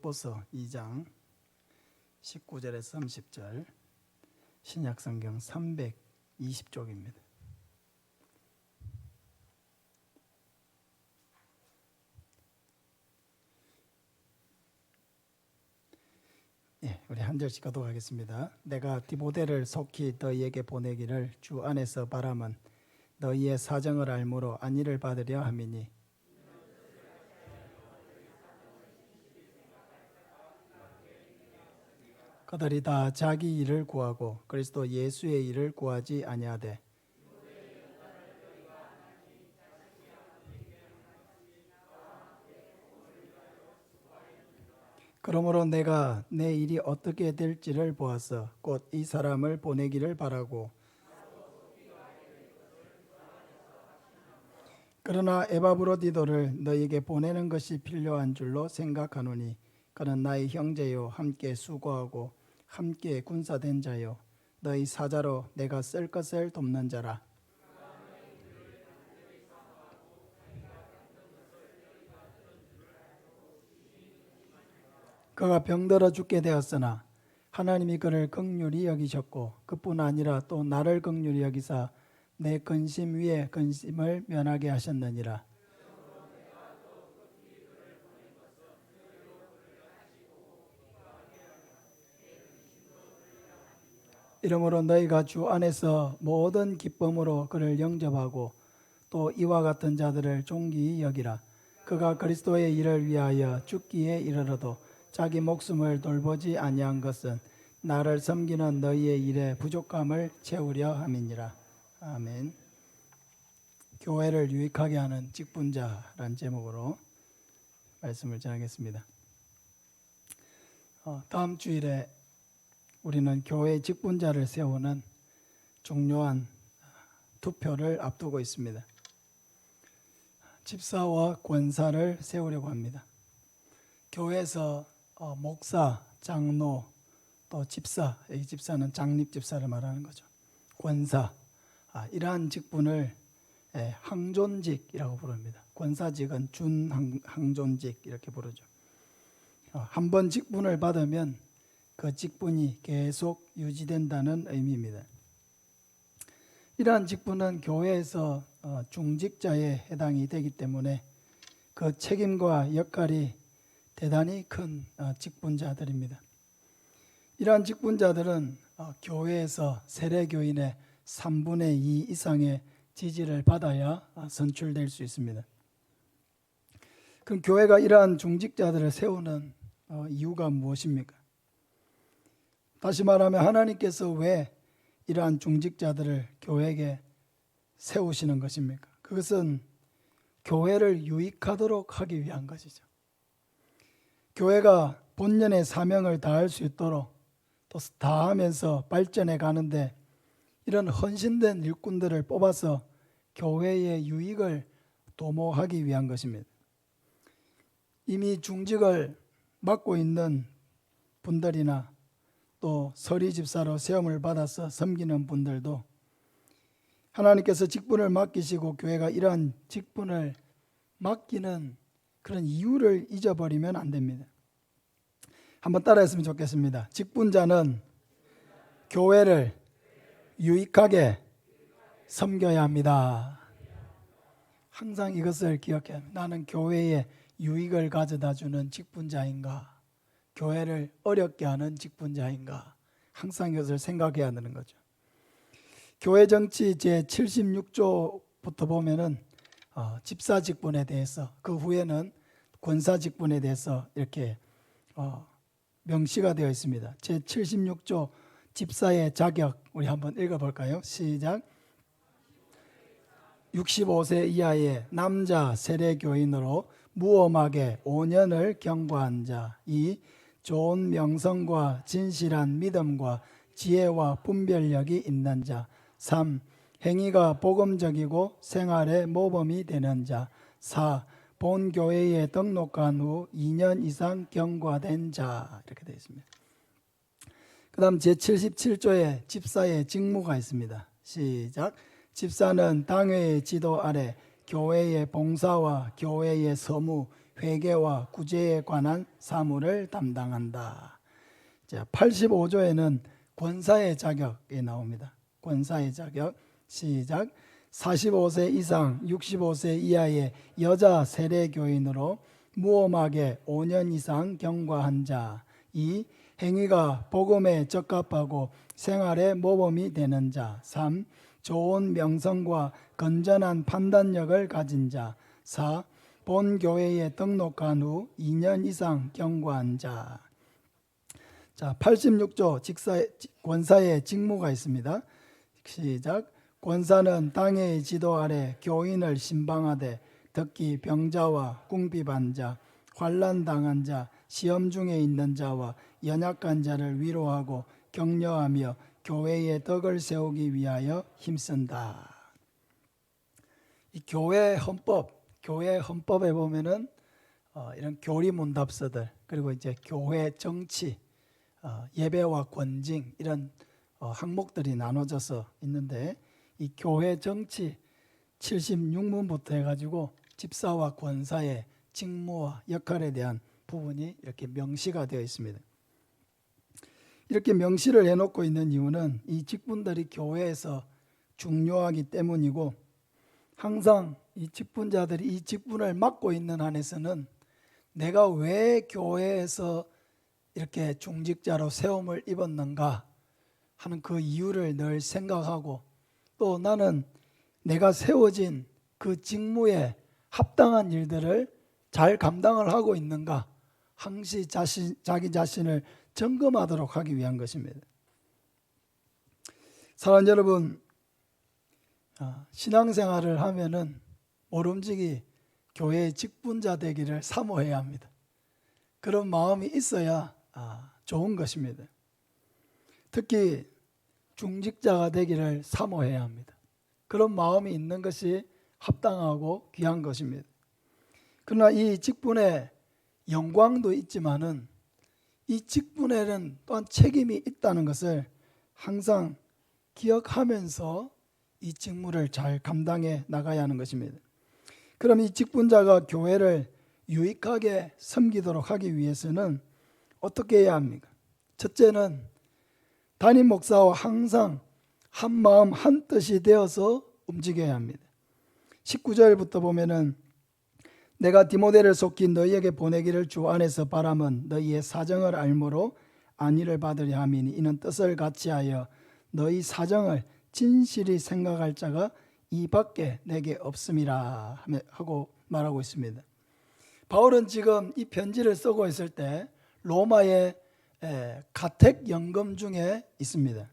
빌립보서 2장 19절에서 30절, 신약성경 320쪽입니다. 우리 한 절씩 교독하겠습니다. 내가 디모데를 속히 너희에게 보내기를 주 안에서 바람은 너희의 사정을 알므로 안위를 받으려 함이니, 그들이 다 자기 일을 구하고 그리스도 예수의 일을 구하지 아니하되 그러므로 내가 내 일이 어떻게 될지를 보아서 곧 이 사람을 보내기를 바라고, 그러나 에바브로디도를 너희에게 보내는 것이 필요한 줄로 생각하노니 그는 나의 형제요 함께 수고하고 함께 군사된 자요 너희 사자로 내가 쓸 것을 돕는 자라. 그가 병들어 죽게 되었으나 하나님이 그를 긍휼히 여기셨고 그뿐 아니라 또 나를 긍휼히 여기사 내 근심 위에 근심을 면하게 하셨느니라. 이러므로 너희가 주 안에서 모든 기쁨으로 그를 영접하고 또 이와 같은 자들을 존귀히 여기라. 그가 그리스도의 일을 위하여 죽기에 이르러도 자기 목숨을 돌보지 아니한 것은 나를 섬기는 너희의 일에 부족함을 채우려 함이니라. 아멘. 교회를 유익하게 하는 직분자라는 제목으로 말씀을 전하겠습니다. 다음 주일에 우리는 교회 직분자를 세우는 중요한 투표를 앞두고 있습니다. 집사와 권사를 세우려고 합니다. 교회에서 목사, 장로, 또 집사, 이 집사는 장립집사를 말하는 거죠. 권사, 이러한 직분을 항존직이라고 부릅니다. 권사직은 준항존직 이렇게 부르죠. 한번 직분을 받으면 그 직분이 계속 유지된다는 의미입니다. 이러한 직분은 교회에서 중직자에 해당이 되기 때문에 그 책임과 역할이 대단히 큰 직분자들입니다. 이러한 직분자들은 교회에서 세례교인의 3분의 2 이상의 지지를 받아야 선출될 수 있습니다. 그럼 교회가 이러한 중직자들을 세우는 이유가 무엇입니까? 다시 말하면 하나님께서 왜 이러한 중직자들을 교회에 세우시는 것입니까? 그것은 교회를 유익하도록 하기 위한 것이죠. 교회가 본연의 사명을 다할 수 있도록 또 다하면서 발전해 가는데 이런 헌신된 일꾼들을 뽑아서 교회의 유익을 도모하기 위한 것입니다. 이미 중직을 맡고 있는 분들이나 또 서리 집사로 세움을 받아서 섬기는 분들도 하나님께서 직분을 맡기시고 교회가 이러한 직분을 맡기는 그런 이유를 잊어버리면 안 됩니다. 한번 따라했으면 좋겠습니다. 직분자는 교회를 유익하게 섬겨야 합니다. 항상 이것을 기억해야 합니다. 나는 교회에 유익을 가져다 주는 직분자인가? 교회를 어렵게 하는 직분자인가? 항상 이것을 생각해야 되는 거죠. 교회 정치 제76조부터 보면은 집사 직분에 대해서, 그 후에는 권사 직분에 대해서 이렇게 명시가 되어 있습니다. 제76조 집사의 자격, 우리 한번 읽어볼까요? 시작. 65세 이하의 남자 세례교인으로 무엄하게 5년을 경과한 자, 2. 좋은 명성과 진실한 믿음과 지혜와 분별력이 있는 자, 3. 행위가 복음적이고 생활에 모범이 되는 자, 4. 본 교회에 등록한 후 2년 이상 경과된 자. 이렇게 되어 있습니다. 그 다음 제77조에 집사의 직무가 있습니다. 시작. 집사는 당회의 지도 아래 교회의 봉사와 교회의 서무, 회개와 구제에 관한 사무를 담당한다. 자, 85조에는 권사의 자격이 나옵니다. 권사의 자격. 시작. 45세 이상 65세 이하의 여자 세례교인으로 무엄하게 5년 이상 경과한 자. 2. 행위가 복음에 적합하고 생활에 모범이 되는 자. 3. 좋은 명성과 건전한 판단력을 가진 자. 4. 본 교회에 등록한 후 2년 이상 경과한 자. 자, 86조 권사의 직무가 있습니다. 시작. 권사는 당의 지도 아래 교인을 신방하되 특히 병자와 궁핍한 자, 환난 당한 자, 시험 중에 있는 자와 연약한 자를 위로하고 격려하며 교회의 덕을 세우기 위하여 힘쓴다. 이 교회 헌법에 보면은 이런 교리문답서들, 그리고 이제 교회 정치, 예배와 권징, 이런 항목들이 나눠져서 있는데, 이 교회 정치 76문부터 해가지고 집사와 권사의 직무와 역할에 대한 부분이 이렇게 명시가 되어 있습니다. 이렇게 명시를 해놓고 있는 이유는 이 직분들이 교회에서 중요하기 때문이고, 항상 이 직분자들이 이 직분을 맡고 있는 한에서는 내가 왜 교회에서 이렇게 중직자로 세움을 입었는가 하는 그 이유를 늘 생각하고, 또 나는 내가 세워진 그 직무에 합당한 일들을 잘 감당을 하고 있는가 항시 자기 자신을 점검하도록 하기 위한 것입니다. 사랑하는 여러분, 신앙생활을 하면은 모름지기 교회의 직분자 되기를 사모해야 합니다. 그런 마음이 있어야 좋은 것입니다. 특히 중직자가 되기를 사모해야 합니다. 그런 마음이 있는 것이 합당하고 귀한 것입니다. 그러나 이 직분에 영광도 있지만은 이 직분에는 또한 책임이 있다는 것을 항상 기억하면서 이 직무를 잘 감당해 나가야 하는 것입니다. 그럼 이 직분자가 교회를 유익하게 섬기도록 하기 위해서는 어떻게 해야 합니까? 첫째는 담임 목사와 항상 한 마음 한 뜻이 되어서 움직여야 합니다. 19절부터 보면은 내가 디모데를 속히 너희에게 보내기를 주 안에서 바람은 너희의 사정을 알므로 안위를 받으려 함이니 이는 뜻을 같이하여 너희 사정을 진실히 생각할 자가 이 밖에 내게 없음이라 하고 말하고 있습니다. 바울은 지금 이 편지를 쓰고 있을 때 로마의 가택 연금 중에 있습니다.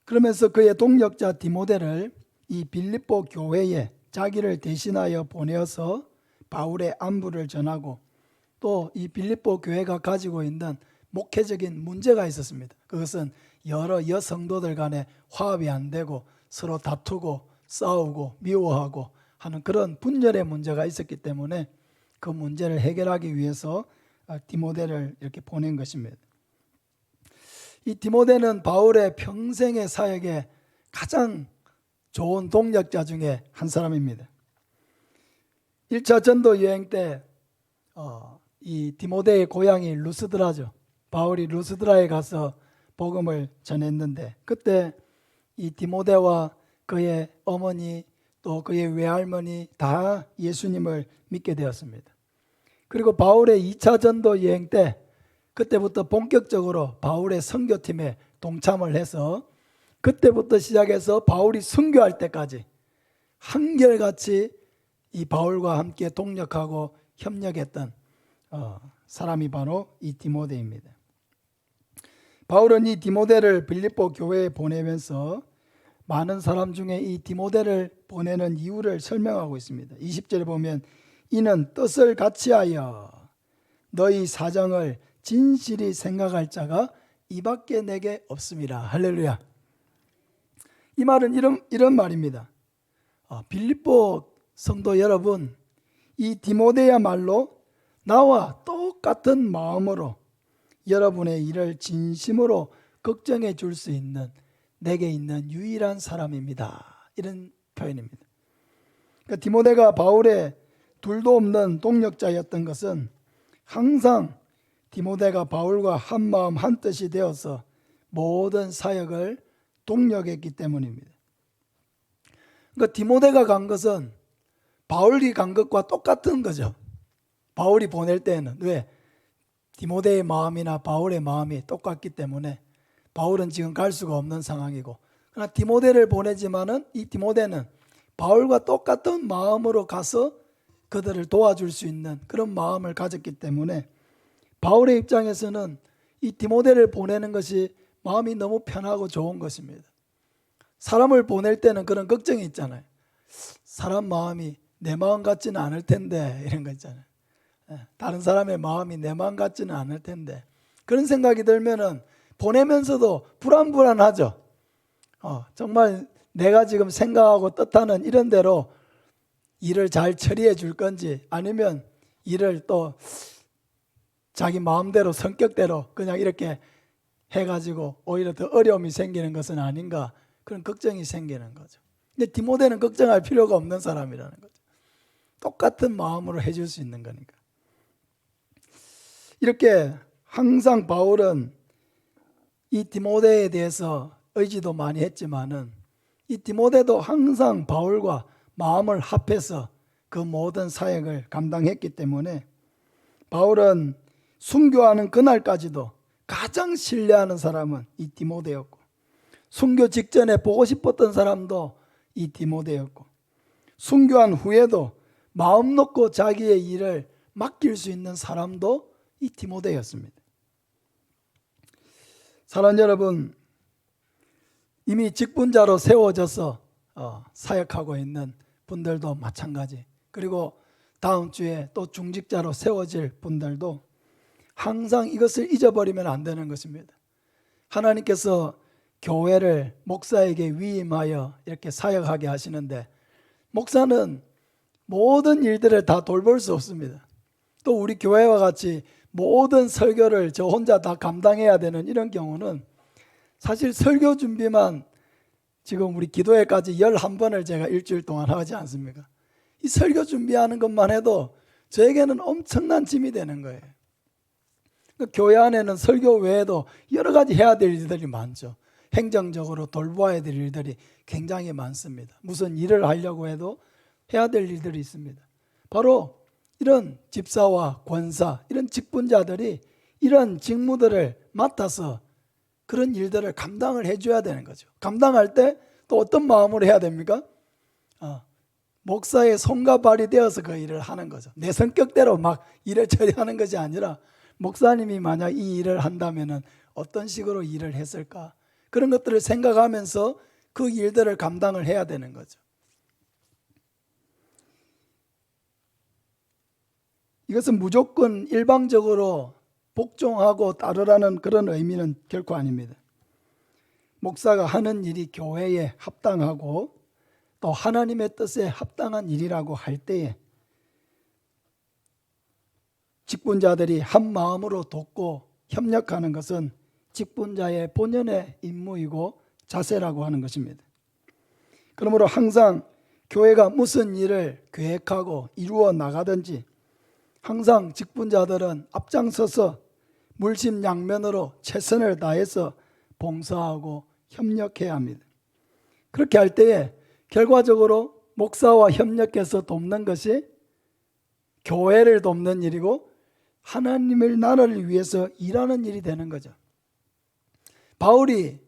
그러면서 그의 동역자 디모데를 이 빌립보 교회에 자기를 대신하여 보내어서 바울의 안부를 전하고, 또 이 빌립보 교회가 가지고 있는 목회적인 문제가 있었습니다. 그것은 여러 여성도들 간에 화합이 안 되고 서로 다투고 싸우고 미워하고 하는 그런 분열의 문제가 있었기 때문에 그 문제를 해결하기 위해서 디모데를 이렇게 보낸 것입니다. 이 디모데는 바울의 평생의 사역에 가장 좋은 동역자 중에 한 사람입니다. 1차 전도 여행 때 이 디모데의 고향이 루스드라죠. 바울이 루스드라에 가서 복음을 전했는데, 그때 이 디모데와 그의 어머니 또 그의 외할머니 다 예수님을 믿게 되었습니다. 그리고 바울의 2차 전도 여행 때 그때부터 본격적으로 바울의 선교팀에 동참을 해서 그때부터 시작해서 바울이 선교할 때까지 한결같이 이 바울과 함께 동력하고 협력했던 사람이 바로 이 디모데입니다. 바울은 이 디모데를 빌립보 교회에 보내면서 많은 사람 중에 이 디모데를 보내는 이유를 설명하고 있습니다. 20절에 보면 이는 뜻을 같이하여 너희 사정을 진실히 생각할 자가 이밖에 내게 없음이라. 할렐루야. 이 말은 이런 말입니다. 빌립보 성도 여러분, 이 디모데야말로 나와 똑같은 마음으로 여러분의 일을 진심으로 걱정해 줄 수 있는 내게 있는 유일한 사람입니다. 이런 표현입니다. 그러니까 디모데가 바울의 둘도 없는 동력자였던 것은 항상 디모데가 바울과 한마음 한뜻이 되어서 모든 사역을 동력했기 때문입니다. 그러니까 디모데가 간 것은 바울이 간 것과 똑같은 거죠. 바울이 보낼 때는. 왜? 디모데의 마음이나 바울의 마음이 똑같기 때문에 바울은 지금 갈 수가 없는 상황이고, 그러나 디모데를 보내지만은 이 디모데는 바울과 똑같은 마음으로 가서 그들을 도와줄 수 있는 그런 마음을 가졌기 때문에 바울의 입장에서는 이 디모데를 보내는 것이 마음이 너무 편하고 좋은 것입니다. 사람을 보낼 때는 그런 걱정이 있잖아요. 사람 마음이 내 마음 같지는 않을 텐데, 이런 거 있잖아요. 다른 사람의 마음이 내 마음 같지는 않을 텐데, 그런 생각이 들면은 보내면서도 불안하죠. 정말 내가 지금 생각하고 뜻하는 이런 대로 일을 잘 처리해 줄 건지, 아니면 일을 또 자기 마음대로 성격대로 그냥 이렇게 해가지고 오히려 더 어려움이 생기는 것은 아닌가, 그런 걱정이 생기는 거죠. 근데 디모데는 걱정할 필요가 없는 사람이라는 거죠. 똑같은 마음으로 해줄 수 있는 거니까. 이렇게 항상 바울은 이 디모데에 대해서 의지도 많이 했지만은 이 디모데도 항상 바울과 마음을 합해서 그 모든 사역을 감당했기 때문에 바울은 순교하는 그날까지도 가장 신뢰하는 사람은 이 디모데였고, 순교 직전에 보고 싶었던 사람도 이 디모데였고, 순교한 후에도 마음 놓고 자기의 일을 맡길 수 있는 사람도 이 디모데였습니다. 사랑하는 여러분, 이미 직분자로 세워져서 사역하고 있는 분들도 마찬가지, 그리고 다음 주에 또 중직자로 세워질 분들도 항상 이것을 잊어버리면 안 되는 것입니다. 하나님께서 교회를 목사에게 위임하여 이렇게 사역하게 하시는데, 목사는 모든 일들을 다 돌볼 수 없습니다. 또 우리 교회와 같이 모든 설교를 저 혼자 다 감당해야 되는 이런 경우는 사실 설교 준비만 지금 우리 기도회까지 11번을 제가 일주일 동안 하지 않습니까? 이 설교 준비하는 것만 해도 저에게는 엄청난 짐이 되는 거예요. 교회 안에는 설교 외에도 여러 가지 해야 될 일들이 많죠. 행정적으로 돌보아야 될 일들이 굉장히 많습니다. 무슨 일을 하려고 해도 해야 될 일들이 있습니다. 바로 이런 집사와 권사, 이런 직분자들이 이런 직무들을 맡아서 그런 일들을 감당을 해줘야 되는 거죠. 감당할 때 또 어떤 마음으로 해야 됩니까? 목사의 손과 발이 되어서 그 일을 하는 거죠. 내 성격대로 막 일을 처리하는 것이 아니라, 목사님이 만약 이 일을 한다면 어떤 식으로 일을 했을까, 그런 것들을 생각하면서 그 일들을 감당을 해야 되는 거죠. 이것은 무조건 일방적으로 복종하고 따르라는 그런 의미는 결코 아닙니다. 목사가 하는 일이 교회에 합당하고 또 하나님의 뜻에 합당한 일이라고 할 때에 직분자들이 한 마음으로 돕고 협력하는 것은 직분자의 본연의 임무이고 자세라고 하는 것입니다. 그러므로 항상 교회가 무슨 일을 계획하고 이루어 나가든지 항상 직분자들은 앞장서서 물심양면으로 최선을 다해서 봉사하고 협력해야 합니다. 그렇게 할 때에 결과적으로 목사와 협력해서 돕는 것이 교회를 돕는 일이고 하나님의 나라를 위해서 일하는 일이 되는 거죠. 바울이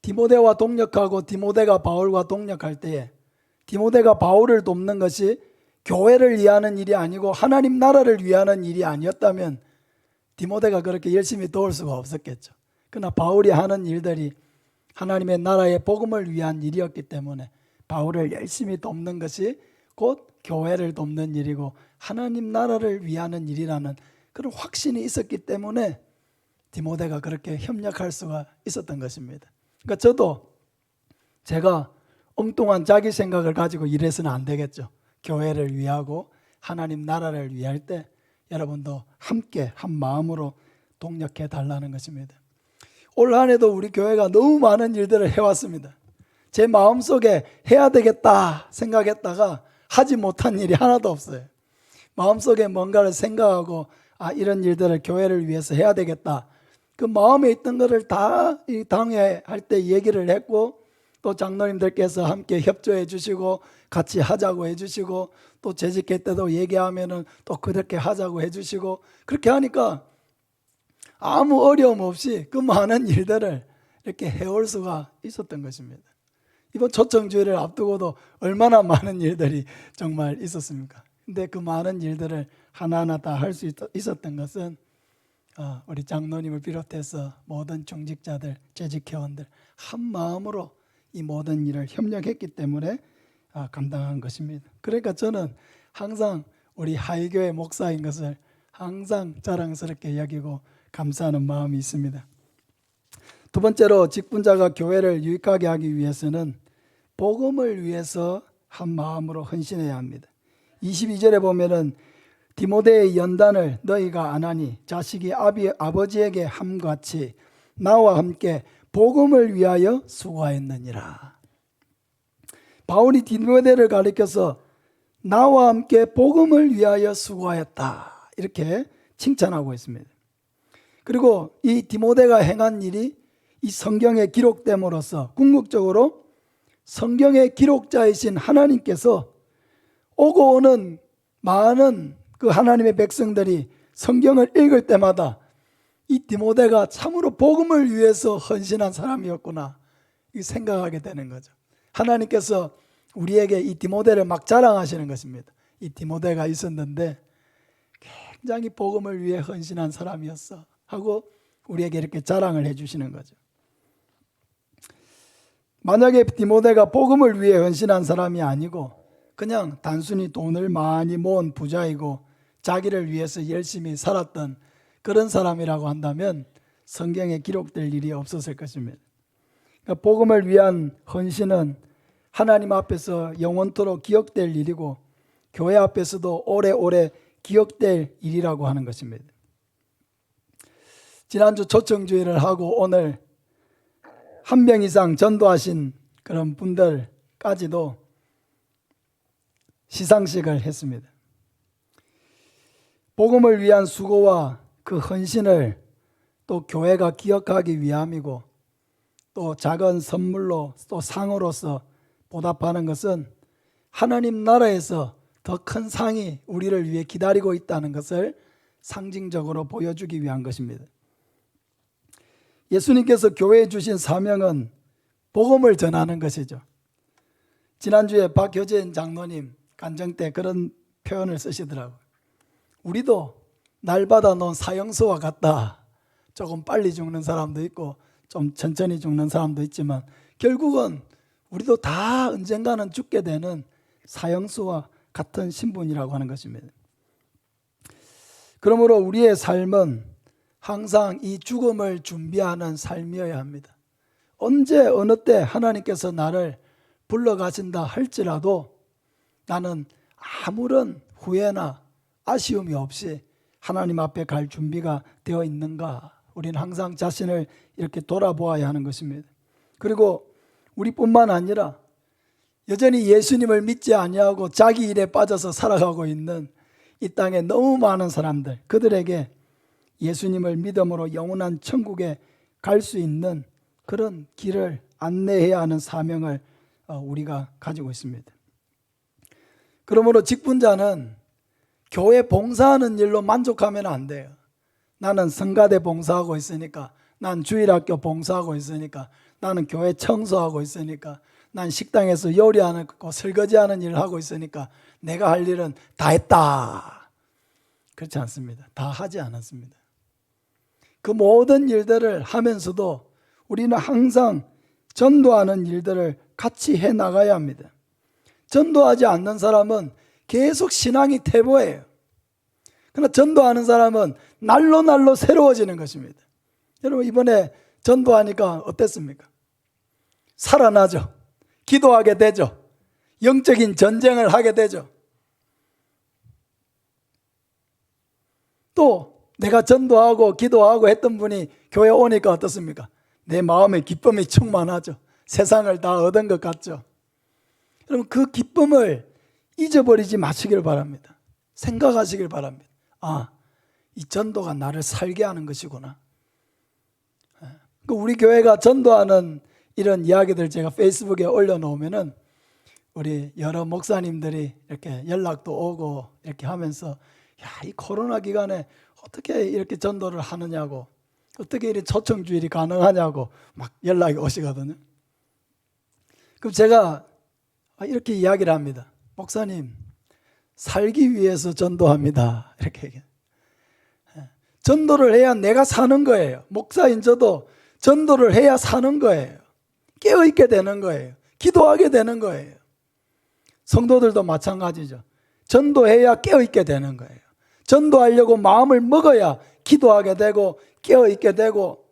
디모데와 동력하고 디모데가 바울과 동력할 때에 디모데가 바울을 돕는 것이 교회를 위하는 일이 아니고 하나님 나라를 위하는 일이 아니었다면 디모데가 그렇게 열심히 도울 수가 없었겠죠. 그러나 바울이 하는 일들이 하나님의 나라의 복음을 위한 일이었기 때문에 바울을 열심히 돕는 것이 곧 교회를 돕는 일이고 하나님 나라를 위하는 일이라는 그런 확신이 있었기 때문에 디모데가 그렇게 협력할 수가 있었던 것입니다. 그러니까 저도 제가 엉뚱한 자기 생각을 가지고 일해서는 안 되겠죠. 교회를 위하고 하나님 나라를 위할 때 여러분도 함께 한 마음으로 동력해 달라는 것입니다. 올 한 해도 우리 교회가 너무 많은 일들을 해왔습니다. 제 마음속에 해야 되겠다 생각했다가 하지 못한 일이 하나도 없어요. 마음속에 뭔가를 생각하고 이런 일들을 교회를 위해서 해야 되겠다. 그 마음에 있던 것을 다 이 당회할 때 얘기를 했고, 또 장로님들께서 함께 협조해 주시고 같이 하자고 해 주시고, 또 재직회 때도 얘기하면은 또 그렇게 하자고 해 주시고, 그렇게 하니까 아무 어려움 없이 그 많은 일들을 이렇게 해올 수가 있었던 것입니다. 이번 초청주의를 앞두고도 얼마나 많은 일들이 정말 있었습니까? 근데 그 많은 일들을 하나하나 다 할 수 있었던 것은 우리 장로님을 비롯해서 모든 중직자들, 재직회원들 한 마음으로 이 모든 일을 협력했기 때문에 감당한 것입니다. 그러니까 저는 항상 우리 하이교회 목사인 것을 항상 자랑스럽게 여기고 감사하는 마음이 있습니다. 두 번째로 직분자가 교회를 유익하게 하기 위해서는 복음을 위해서 한 마음으로 헌신해야 합니다. 22절에 보면은 디모데의 연단을 너희가 안 하니 자식이 아버지에게 함같이 나와 함께 복음을 위하여 수고하였느니라. 바울이 디모데를 가리켜서 나와 함께 복음을 위하여 수고하였다 이렇게 칭찬하고 있습니다. 그리고 이 디모데가 행한 일이 이 성경에 기록됨으로써 궁극적으로 성경의 기록자이신 하나님께서 오고 오는 많은 그 하나님의 백성들이 성경을 읽을 때마다 이 디모데가 참으로 복음을 위해서 헌신한 사람이었구나 이 생각하게 되는 거죠. 하나님께서 우리에게 이 디모데를 막 자랑하시는 것입니다. 이 디모데가 있었는데 굉장히 복음을 위해 헌신한 사람이었어 하고 우리에게 이렇게 자랑을 해주시는 거죠. 만약에 디모데가 복음을 위해 헌신한 사람이 아니고 그냥 단순히 돈을 많이 모은 부자이고 자기를 위해서 열심히 살았던 그런 사람이라고 한다면 성경에 기록될 일이 없었을 것입니다. 그러니까 복음을 위한 헌신은 하나님 앞에서 영원토록 기억될 일이고 교회 앞에서도 오래오래 기억될 일이라고 하는 것입니다. 지난주 초청주의를 하고 오늘 한 명 이상 전도하신 그런 분들까지도 시상식을 했습니다. 복음을 위한 수고와 그 헌신을 또 교회가 기억하기 위함이고 또 작은 선물로 또 상으로서 보답하는 것은 하나님 나라에서 더 큰 상이 우리를 위해 기다리고 있다는 것을 상징적으로 보여주기 위한 것입니다. 예수님께서 교회에 주신 사명은 복음을 전하는 것이죠. 지난주에 박효진 장로님 간증 때 그런 표현을 쓰시더라고요. 우리도 날받아 놓은 사형수와 같다. 조금 빨리 죽는 사람도 있고 좀 천천히 죽는 사람도 있지만 결국은 우리도 다 언젠가는 죽게 되는 사형수와 같은 신분이라고 하는 것입니다. 그러므로 우리의 삶은 항상 이 죽음을 준비하는 삶이어야 합니다. 언제 어느 때 하나님께서 나를 불러가신다 할지라도 나는 아무런 후회나 아쉬움이 없이 하나님 앞에 갈 준비가 되어 있는가? 우리는 항상 자신을 이렇게 돌아보아야 하는 것입니다. 그리고 우리뿐만 아니라 여전히 예수님을 믿지 아니하고 자기 일에 빠져서 살아가고 있는 이 땅에 너무 많은 사람들, 그들에게 예수님을 믿음으로 영원한 천국에 갈 수 있는 그런 길을 안내해야 하는 사명을 우리가 가지고 있습니다. 그러므로 직분자는 교회 봉사하는 일로 만족하면 안 돼요. 나는 성가대 봉사하고 있으니까, 난 주일학교 봉사하고 있으니까, 나는 교회 청소하고 있으니까, 난 식당에서 요리하는 거 설거지하는 일을 하고 있으니까 내가 할 일은 다 했다. 그렇지 않습니다. 다 하지 않았습니다. 그 모든 일들을 하면서도 우리는 항상 전도하는 일들을 같이 해나가야 합니다. 전도하지 않는 사람은 계속 신앙이 퇴보해요. 그러나 전도하는 사람은 날로 날로 새로워지는 것입니다. 여러분 이번에 전도하니까 어땠습니까? 살아나죠. 기도하게 되죠. 영적인 전쟁을 하게 되죠. 또 내가 전도하고 기도하고 했던 분이 교회 오니까 어떻습니까? 내 마음에 기쁨이 충만하죠. 세상을 다 얻은 것 같죠. 여러분 그 기쁨을 잊어버리지 마시길 바랍니다. 생각하시길 바랍니다. 아, 이 전도가 나를 살게 하는 것이구나. 우리 교회가 전도하는 이런 이야기들 제가 페이스북에 올려놓으면은 우리 여러 목사님들이 이렇게 연락도 오고 이렇게 하면서 야, 이 코로나 기간에 어떻게 이렇게 전도를 하느냐고, 어떻게 이렇게 초청주일이 가능하냐고 막 연락이 오시거든요. 그럼 제가 이렇게 이야기를 합니다. 목사님, 살기 위해서 전도합니다. 이렇게 얘기해요. 전도를 해야 내가 사는 거예요. 목사인 저도 전도를 해야 사는 거예요. 깨어있게 되는 거예요. 기도하게 되는 거예요. 성도들도 마찬가지죠. 전도해야 깨어있게 되는 거예요. 전도하려고 마음을 먹어야 기도하게 되고 깨어있게 되고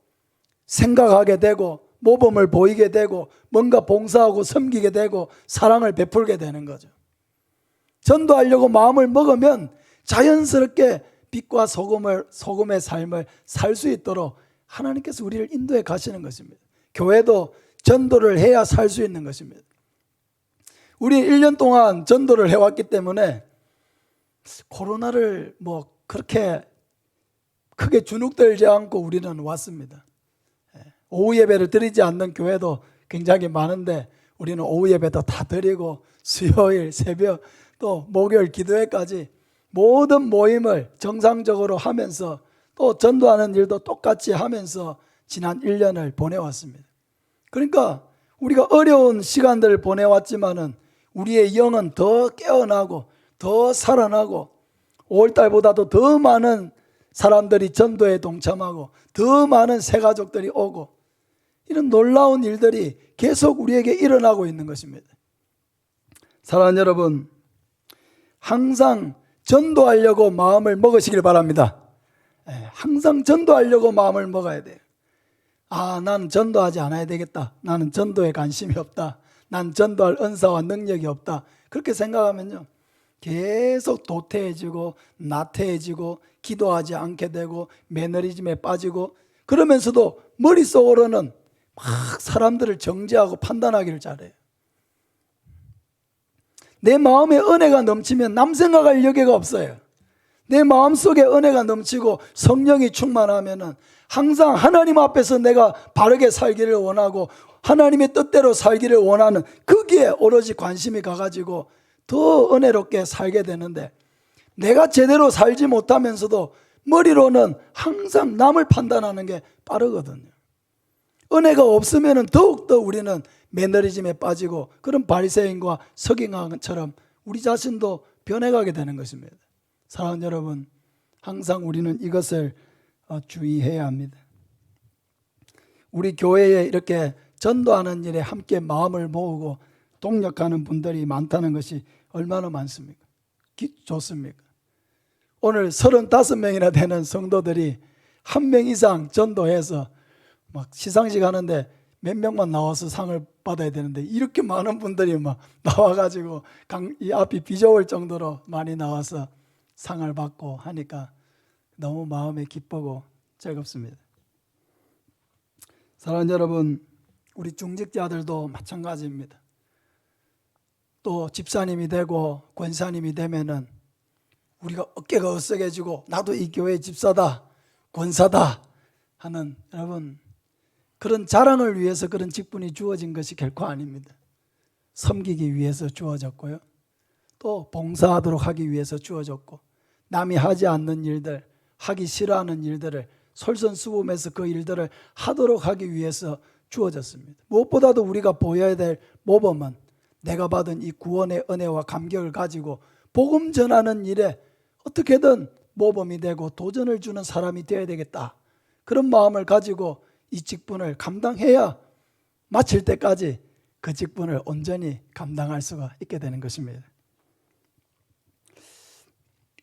생각하게 되고 모범을 보이게 되고 뭔가 봉사하고 섬기게 되고 사랑을 베풀게 되는 거죠. 전도하려고 마음을 먹으면 자연스럽게 빛과 소금의 삶을 살 수 있도록 하나님께서 우리를 인도해 가시는 것입니다. 교회도 전도를 해야 살 수 있는 것입니다. 우리 1년 동안 전도를 해왔기 때문에 코로나를 그렇게 크게 주눅들지 않고 우리는 왔습니다. 오후 예배를 드리지 않는 교회도 굉장히 많은데 우리는 오후 예배도 다 드리고 수요일 새벽 또 목요일 기도회까지 모든 모임을 정상적으로 하면서 또 전도하는 일도 똑같이 하면서 지난 1년을 보내왔습니다. 그러니까 우리가 어려운 시간들을 보내왔지만은 우리의 영은 더 깨어나고 더 살아나고 5월달보다도 더 많은 사람들이 전도에 동참하고 더 많은 새가족들이 오고 이런 놀라운 일들이 계속 우리에게 일어나고 있는 것입니다. 사랑하는 여러분, 항상 전도하려고 마음을 먹으시길 바랍니다. 항상 전도하려고 마음을 먹어야 돼요. 아, 나는 전도하지 않아야 되겠다. 나는 전도에 관심이 없다. 난 전도할 은사와 능력이 없다. 그렇게 생각하면요, 계속 도태해지고 나태해지고 기도하지 않게 되고 매너리즘에 빠지고 그러면서도 머릿속으로는 막 사람들을 정죄하고 판단하기를 잘해요. 내 마음에 은혜가 넘치면 남 생각할 여유가 없어요. 내 마음속에 은혜가 넘치고 성령이 충만하면은 항상 하나님 앞에서 내가 바르게 살기를 원하고 하나님의 뜻대로 살기를 원하는 거기에 오로지 관심이 가가지고 더 은혜롭게 살게 되는데 내가 제대로 살지 못하면서도 머리로는 항상 남을 판단하는 게 빠르거든요. 은혜가 없으면 더욱더 우리는 매너리즘에 빠지고 그런 바리새인과 서기관처럼 우리 자신도 변해가게 되는 것입니다. 사랑하는 여러분, 항상 우리는 이것을 주의해야 합니다. 우리 교회에 이렇게 전도하는 일에 함께 마음을 모으고 동력하는 분들이 많다는 것이 얼마나 많습니까? 좋습니까? 오늘 35명이나 되는 성도들이 한 명 이상 전도해서 막 시상식 하는데 몇 명만 나와서 상을 받아야 되는데 이렇게 많은 분들이 막 나와가지고 이 앞이 비좁을 정도로 많이 나와서 상을 받고 하니까 너무 마음에 기쁘고 즐겁습니다. 사랑하는 여러분, 우리 중직자들도 마찬가지입니다. 또 집사님이 되고 권사님이 되면은 우리가 어깨가 으쓱해지고 나도 이 교회 집사다, 권사다 하는, 여러분, 그런 자랑을 위해서 그런 직분이 주어진 것이 결코 아닙니다. 섬기기 위해서 주어졌고요. 또 봉사하도록 하기 위해서 주어졌고 남이 하지 않는 일들, 하기 싫어하는 일들을 솔선수범해서 그 일들을 하도록 하기 위해서 주어졌습니다. 무엇보다도 우리가 보여야 될 모범은 내가 받은 이 구원의 은혜와 감격을 가지고 복음 전하는 일에 어떻게든 모범이 되고 도전을 주는 사람이 되어야 되겠다. 그런 마음을 가지고 이 직분을 감당해야 마칠 때까지 그 직분을 온전히 감당할 수가 있게 되는 것입니다.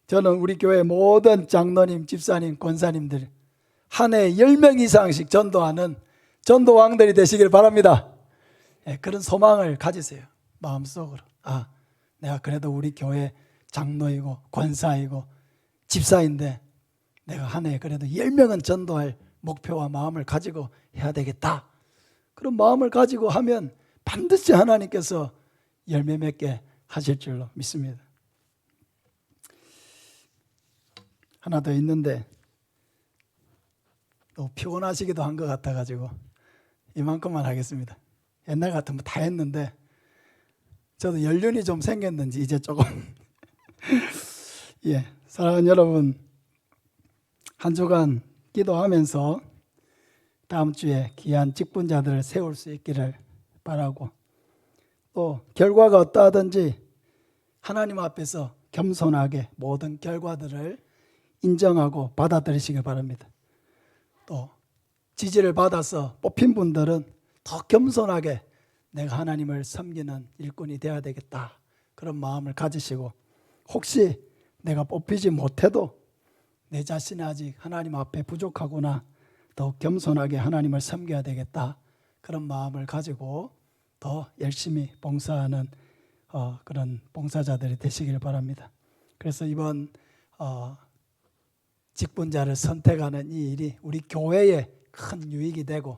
저는 우리 교회 모든 장로님, 집사님, 권사님들 한 해에 10명 이상씩 전도하는 전도왕들이 되시길 바랍니다. 그런 소망을 가지세요. 마음속으로. 아, 내가 그래도 우리 교회 장로이고 권사이고 집사인데 내가 한 해에 그래도 10명은 전도할 목표와 마음을 가지고 해야 되겠다. 그런 마음을 가지고 하면 반드시 하나님께서 열매 맺게 하실 줄로 믿습니다. 하나 더 있는데 너무 피곤하시기도 한 것 같아가지고 이만큼만 하겠습니다. 옛날 같으면 다 했는데 저도 연륜이 좀 생겼는지 이제 조금 예, 사랑하는 여러분, 한 주간 기도하면서 다음 주에 귀한 직분자들을 세울 수 있기를 바라고, 또 결과가 어떠하든지 하나님 앞에서 겸손하게 모든 결과들을 인정하고 받아들이시길 바랍니다. 또 지지를 받아서 뽑힌 분들은 더 겸손하게 내가 하나님을 섬기는 일꾼이 되어야 되겠다, 그런 마음을 가지시고, 혹시 내가 뽑히지 못해도 내 자신이 아직 하나님 앞에 부족하구나, 더욱 겸손하게 하나님을 섬겨야 되겠다, 그런 마음을 가지고 더 열심히 봉사하는 그런 봉사자들이 되시길 바랍니다. 그래서 이번 직분자를 선택하는 이 일이 우리 교회에 큰 유익이 되고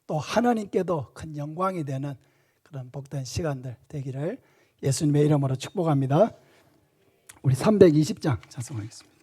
또 하나님께도 큰 영광이 되는 그런 복된 시간들 되기를 예수님의 이름으로 축복합니다. 우리 320장 찬송하겠습니다.